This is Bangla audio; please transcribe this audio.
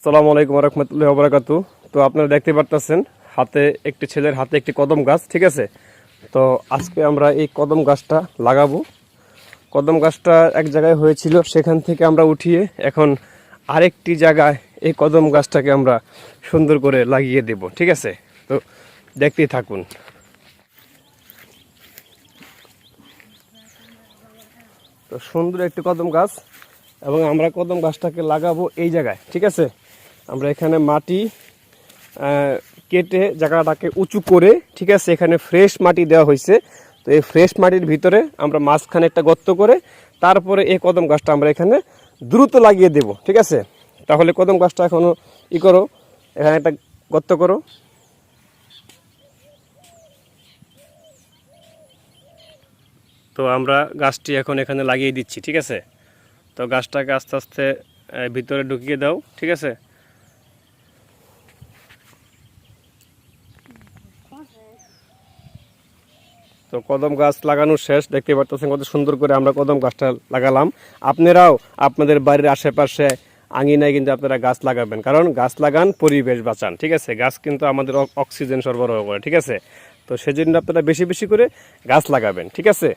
আসসালামু আলাইকুম ওয়া রাহমাতুল্লাহি ওয়া বারাকাতুহু। তো আপনারা দেখতে পারতেছেন একটি ছেলের হাতে একটি কদম গাছ, ঠিক আছে। তো আজকে আমরা এই কদম গাছটা লাগাবো। কদম গাছটা এক জায়গায় হয়েছিল, সেখান থেকে আমরা উঠিয়ে এখন আরেকটি জায়গায় এই কদম গাছটাকে আমরা সুন্দর করে লাগিয়ে দেব, ঠিক আছে। তো দেখতেই থাকুন। তো সুন্দর একটি কদম গাছ, এবং আমরা কদম গাছটাকে লাগাবো এই জায়গায়, ঠিক আছে। আমরা এখানে মাটি কেটে জায়গাটাকে উঁচু করে, ঠিক আছে, এখানে ফ্রেশ মাটি দেওয়া হয়েছে। তো এই ফ্রেশ মাটির ভিতরে আমরা মাঝখানে একটা গর্ত করে তারপরে এই কদম গাছটা আমরা এখানে দ্রুত লাগিয়ে দেব, ঠিক আছে। তাহলে কদম গাছটা এখনো করো, এখানে একটা গর্ত করো। তো আমরা গাছটি এখন এখানে লাগিয়ে দিচ্ছি, ঠিক আছে। তো গাছটাকে আস্তে আস্তে ভিতরে ঢুকিয়ে দাও, ঠিক আছে। তো কদম গাছ লাগানো শেষ, দেখতে পাচ্ছেন কত সুন্দর করে আমরা কদম গাছটা লাগালাম। আপনারাও আপনাদের বাড়ির আশেপাশে আঙিনায় কিন্তু আপনারা গাছ লাগাবেন, কারণ গাছ লাগান পরিবেশ বাঁচান, ঠিক আছে। গাছ কিন্তু আমাদের অক্সিজেন সরবরাহ করে, ঠিক আছে। তো সেজন্য আপনারা বেশি বেশি করে গাছ লাগাবেন, ঠিক আছে।